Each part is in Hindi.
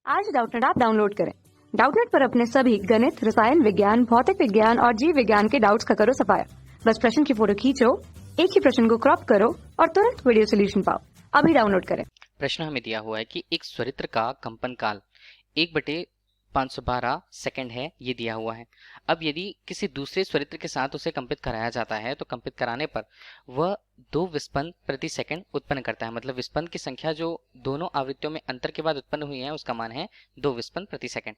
आज डाउटनेट ऐप डाउनलोड करें। डाउटनेट पर अपने सभी गणित, रसायन विज्ञान, भौतिक विज्ञान और जीव विज्ञान के डाउट्स का करो सफाया। बस प्रश्न की फोटो खींचो, एक ही प्रश्न को क्रॉप करो और तुरंत वीडियो सोल्यूशन पाओ। अभी डाउनलोड करें। प्रश्न हमें दिया हुआ है कि एक स्वरित्र का कंपन काल 1/512 सेकंड है, ये दिया हुआ है। अब यदि किसी दूसरे स्वरित्र के साथ उसे कंपित कराया जाता है तो कंपित कराने पर वह 2 विस्पंद प्रति सेकंड उत्पन्न करता है। मतलब विस्पंद की संख्या जो दोनों आवृत्तियों में अंतर के बाद उत्पन्न हुई है उसका मान है 2 विस्पंद प्रति सेकंड।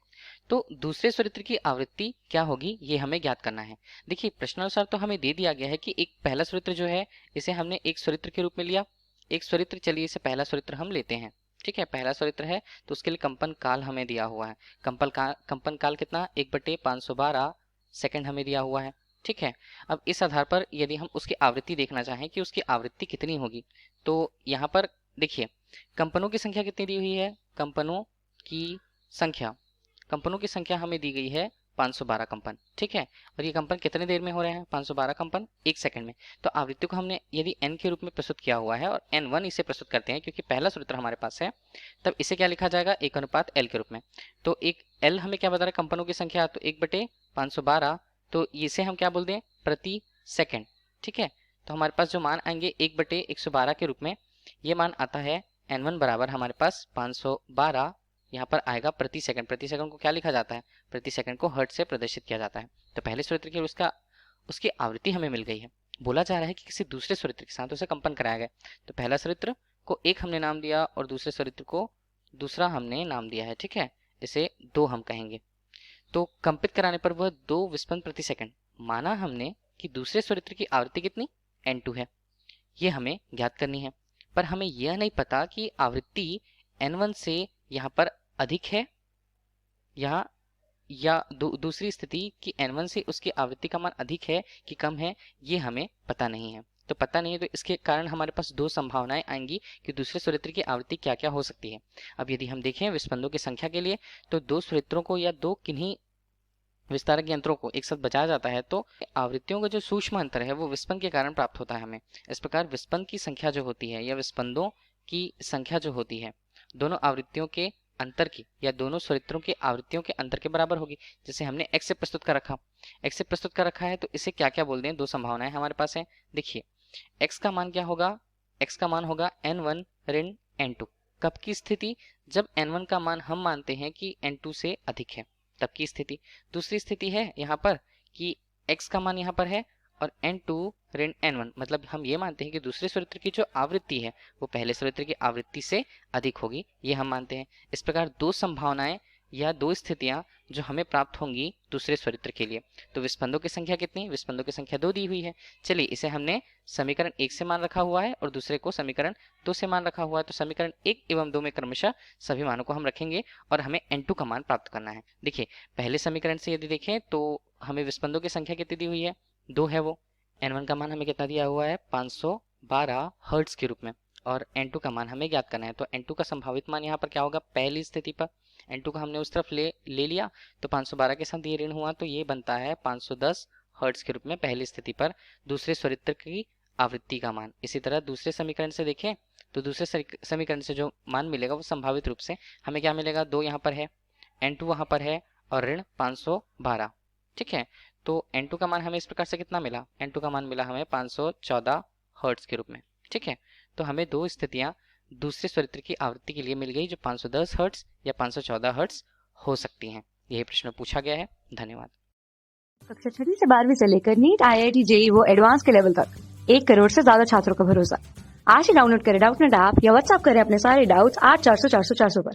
तो दूसरे स्वरित्र की आवृत्ति क्या होगी ये हमें ज्ञात करना है। देखिए प्रश्नानुसार तो हमें दे दिया गया है कि एक पहला स्वरित्र जो है इसे हमने एक स्वरित्र के रूप में लिया। एक स्वरित्र, चलिए इसे पहला स्वरित्र हम लेते हैं। ठीक है, पहला स्वरित्र है तो उसके लिए कंपन काल हमें दिया हुआ है। कंपन काल कितना 1/512 सेकंड हमें दिया हुआ है। ठीक है, अब इस आधार पर यदि हम उसकी आवृत्ति देखना चाहें कि उसकी आवृत्ति कितनी होगी तो यहाँ पर देखिए कंपनों की संख्या कितनी दी हुई है। कंपनों की संख्या हमें दी गई है 512 कंपन। ठीक है, और ये कंपन कितने देर में हो रहे हैं 512 कंपन 1 सेकंड में। तो आवृत्ति को हमने यदि n के रूप में प्रस्तुत किया हुआ है और n1 इसे प्रस्तुत करते हैं क्योंकि पहला सूत्र हमारे पास है, तब इसे क्या लिखा जाएगा 1:l के रूप में। तो एक l हमें क्या बता रहा है कंपनों की संख्या, तो 1/512, तो इसे हम क्या बोल दें प्रति सेकेंड। ठीक है, तो हमारे पास जो मान आएंगे 1/112 के रूप में, ये मान आता है n1 बराबर हमारे पास 512 यहाँ पर आएगा प्रति सेकंड। प्रति सेकंड को क्या लिखा जाता है, प्रति सेकंड को हर्ट्ज से प्रदर्शित किया जाता है। तो पहले स्वरित्र की उसकी आवृत्ति हमें मिल गई है। बोला जा रहा है कि किसी दूसरे स्वरित्र के साथ उसे कंपन कराया गया। तो पहला स्वरित्र को 1 हमने नाम दिया और दूसरे स्वरित्र को दूसरा हमने नाम दिया है। ठीक है, इसे 2 हम कहेंगे। तो कंपित कराने पर वह 2 विस्पंद प्रति सेकंड माना हमने कि दूसरे स्वरित्र की आवृत्ति कितनी n2 है, ये हमें ज्ञात करनी है। पर हमें यह नहीं पता कि आवृत्ति n1 से यहाँ पर अधिक है या दूसरी स्थिति कि n1 से उसकी आवृत्ति का मान अधिक है कि कम है, ये हमें पता नहीं है। तो पता नहीं है तो इसके कारण हमारे पास 2 संभावनाएं आएंगी कि दूसरे स्वरित्र की आवृत्ति क्या क्या हो सकती है। अब यदि हम देखें विस्पंदों की संख्या के लिए तो 2 स्वरित्रों को या 2 किन्हीं विस्तारक यंत्रों को एक साथ बचाया जाता है तो आवृत्तियों का जो सूक्ष्म अंतर है वो विस्पंद के कारण प्राप्त होता है हमें। इस प्रकार विस्पंद की संख्या जो होती है या विस्पंदों की संख्या जो होती है दोनों आवृत्तियों के अंतर की या दोनों स्वरित्रों की आवृत्तियों के अंतर के बराबर होगी। जैसे हमने x से प्रस्तुत कर रखा है तो इसे क्या क्या बोल दें, 2 संभावनाएं हमारे पास है। देखिए x का मान क्या होगा, x का मान होगा n1 ऋण n2। कब की स्थिति, जब n1 का मान हम मानते हैं कि n2 से अधिक है तब की स्थिति। दूसरी स्थिति है यहाँ पर कि x का मान यहाँ पर है और n2 ऋण n1, मतलब हम ये मानते हैं कि दूसरे स्वरित्र की जो आवृत्ति है वो पहले स्वरित्र की आवृत्ति से अधिक होगी, ये हम मानते हैं। इस प्रकार 2 संभावनाएं या 2 स्थितियां जो हमें प्राप्त होंगी दूसरे स्वरित्र के लिए। तो विस्पंदों की संख्या कितनी, विस्पंदों की संख्या 2 दी हुई है। चलिए इसे हमने समीकरण 1 से मान रखा हुआ है और दूसरे को समीकरण 2 से मान रखा हुआ है। तो समीकरण 1 एवं 2 में क्रमशः सभी मानों को हम रखेंगे और हमें n2 का मान प्राप्त करना है। देखिए पहले समीकरण से यदि देखें तो हमें विस्पंदों की संख्या कितनी दी हुई है, 2 है वो। n1 का मान हमें कितना दिया हुआ है 512 हर्ट्ज के रूप में और n2 का मान हमें ज्ञात करना है। तो n2 का संभावित मान यहाँ पर क्या होगा, पहली स्थिति पर n2 को हमने उस तरफ ले लिया तो 512 के साथ ये ऋण हुआ तो ये बनता है 510 हर्ट्ज के रूप में पहली स्थिति पर दूसरे स्वरित्र की आवृत्ति का मान। इसी तरह दूसरे समीकरण से देखें तो दूसरे समीकरण से जो मान मिलेगा वो संभावित रूप से हमें क्या मिलेगा, 2 यहाँ पर है, n2 वहाँ पर है और ऋण 512। ठीक है, तो n2 का मान हमें इस प्रकार से कितना मिला, n2 का मान मिला हमें 514 हर्ट्ज के रूप में। ठीक है, तो हमें 2 स्थितियां दूसरे स्वरित्र की आवृत्ति के लिए मिल गई जो 510 हर्ट्ज या 514 हर्ट्ज हो सकती हैं। यही प्रश्न पूछा गया है। धन्यवाद। कक्षा 6 से 12वीं से लेकर नीट, IIT, JEE वो एडवांस के लेवल तक 1 करोड़ से ज्यादा छात्रों का भरोसा। आज ही डाउनलोड करें डाउटनेट ऐप या व्हाट्सएप करें अपने सारे डाउट्स 8400 400 400 पर।